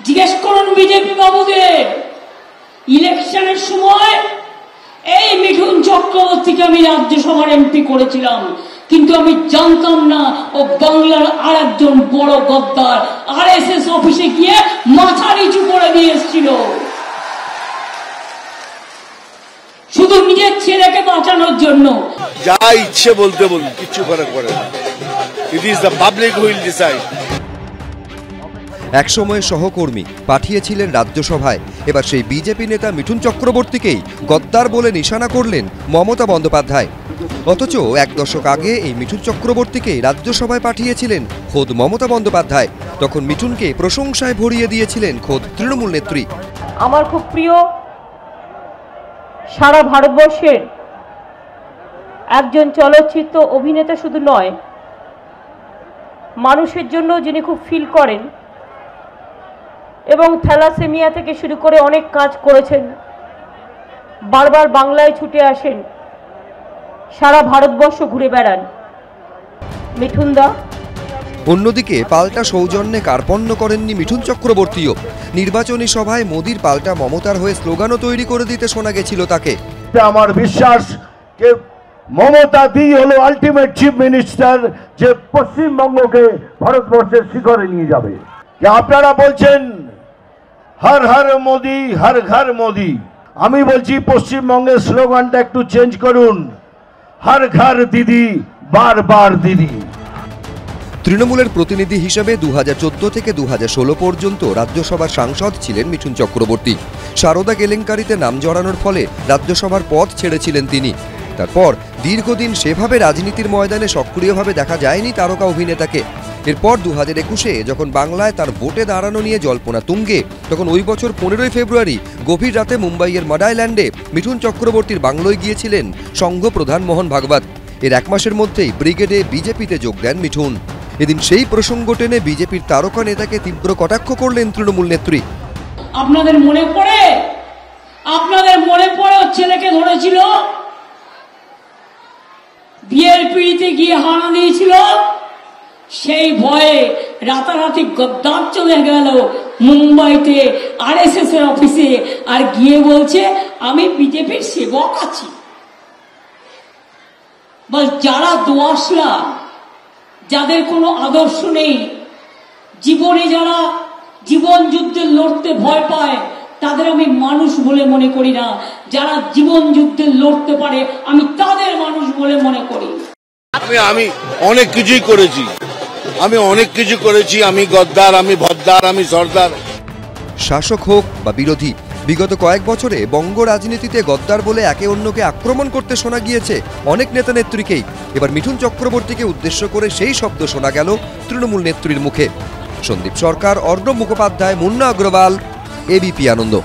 জিজ্ঞেস করুন বিজেপি বাবুদের, ইলেকশনের সময় এই মিঠুন চক্রবর্তীকে আমি রাজ্যসভার এমপি করেছিলাম, কিন্তু আমি জানতাম না ও বাংলার আর একজন বড় গদ্দার আরএসএস অফিসে গিয়ে মাথা নিচু করে দিয়ে এসেছিল শুধু নিজের ছেলেকে বাঁচানোর জন্য। যা ইচ্ছে বলতে বলুন, কিচ্ছু ফারাক পড়ে না। It is the public who will decide. একসময় সহকর্মী পাঠিয়েছিলেন রাজ্যসভায়, এবার সেই বিজেপি নেতা মিঠুন চক্রবর্তীকেই গদ্দার বলে নিশানা করলেন মমতা বন্দ্যোপাধ্যায়। অথচ এক দশক আগে এই মিঠুন চক্রবর্তীকে রাজ্যসভায় পাঠিয়েছিলেন খোদ মমতা বন্দ্যোপাধ্যায়। তখন মিঠুনকে প্রশংসায় ভরিয়ে দিয়েছিলেন খোদ তৃণমূল নেত্রী। আমার খুব প্রিয়, সারা ভারতবর্ষের একজন চলচ্চিত্র অভিনেতা শুধু নয়, মানুষের জন্য যিনি খুব ফিল করেন এবং থ্যালাসেমিয়া থেকে শুরু করে অনেক কাজ করেছেন, বারবার বাংলায় ছুটে আসেন, সারা ভারতবর্ষ ঘুরে বেড়ান, মিঠুন দা। অন্যদিকে পাল্টা সৌজন্যে কার্পণ্য করেননি মিঠুন চক্রবর্তীও। নির্বাচনী সভায় মোদির পাল্টা মমতার হয়ে স্লোগানও তৈরি করে দিতে শোনা গেছিল তাকে। আমার বিশ্বাস যে মমতা দি হলো আলটিমেট চিফ মিনিস্টার, যে পশ্চিমবঙ্গকে ভারতবর্ষের শিখরে নিয়ে যাবে। আপনারা বলছেন হর হর মোদি, হর ঘর মোদি। আমি বলছি পশ্চিমবঙ্গের স্লোগানটা একটু চেঞ্জ করুন, হর ঘর দিদি, বার বার দিদি। তৃণমূলের প্রতিনিধি হিসেবে 2014 থেকে 2016 পর্যন্ত রাজ্যসভার সাংসদ ছিলেন মিঠুন চক্রবর্তী। সারদা কেলেঙ্কারিতে নাম জড়ানোর ফলে রাজ্যসভার পদ ছেড়েছিলেন তিনি। তারপর দীর্ঘদিন সেভাবে রাজনীতির ময়দানে সক্রিয়ভাবে দেখা যায়নি তারকা অভিনেতাকে। এরপর 2021-এ যখন বাংলায় তার ভোটে দাঁড়ানো নিয়ে জল্পনা তুঙ্গে, তখন ওই বছর 15 ফেব্রুয়ারি গভীর রাতে মুম্বাইয়ের মাডাইল্যান্ডে মিঠুন চক্রবর্তীর বাংলোয় গিয়েছিলেন সংঘ প্রধান মোহন ভাগবত। এর এক মাসের মধ্যেই ব্রিগেডে বিজেপিতে যোগ দেন মিঠুন। এদিন সেই প্রসঙ্গ টেনে বিজেপির তারকা নেতাকে তীব্র কটাক্ষ করলেন তৃণমূল নেত্রী। আপনাদের মনে পড়ে ওর ছেলেকে ধরেছিল, বিয়ের পিড়িতে গিয়ে হানা দিয়েছিল, সেই ভয়ে রাতারাতি গদ্দার চলে গেল মুম্বাইতে আরএসএস এর অফিসে, আর গিয়ে বলছে আমি বিজেপির সেবক আছি। বল, যারা দোয়াশলা, যাদের কোনো আদর্শ নেই, জীবনে যারা জীবন যুদ্ধে লড়তে ভয় পায়, তাদের আমি মানুষ বলে মনে করি না। যারা জীবন যুদ্ধে লড়তে পারে, আমি তাদের মানুষ বলে মনে করি। আমি অনেক কিছুই করেছি, আমি গদ্দার, আমি ভদ্দার, আমি সর্দার। শাসক হোক বা বিরোধী, বিগত কয়েক বছরে বঙ্গ রাজনীতিতে গদ্দার বলে একে অন্যকে আক্রমণ করতে শোনা গিয়েছে অনেক নেতা নেত্রীকেই। এবার মিঠুন চক্রবর্তীকে উদ্দেশ্য করে সেই শব্দ শোনা গেল তৃণমূল নেত্রীর মুখে। সন্দীপ সরকার, অর্ণব মুখোপাধ্যায়, মুন্না অগ্রওয়াল, এবিপি আনন্দ।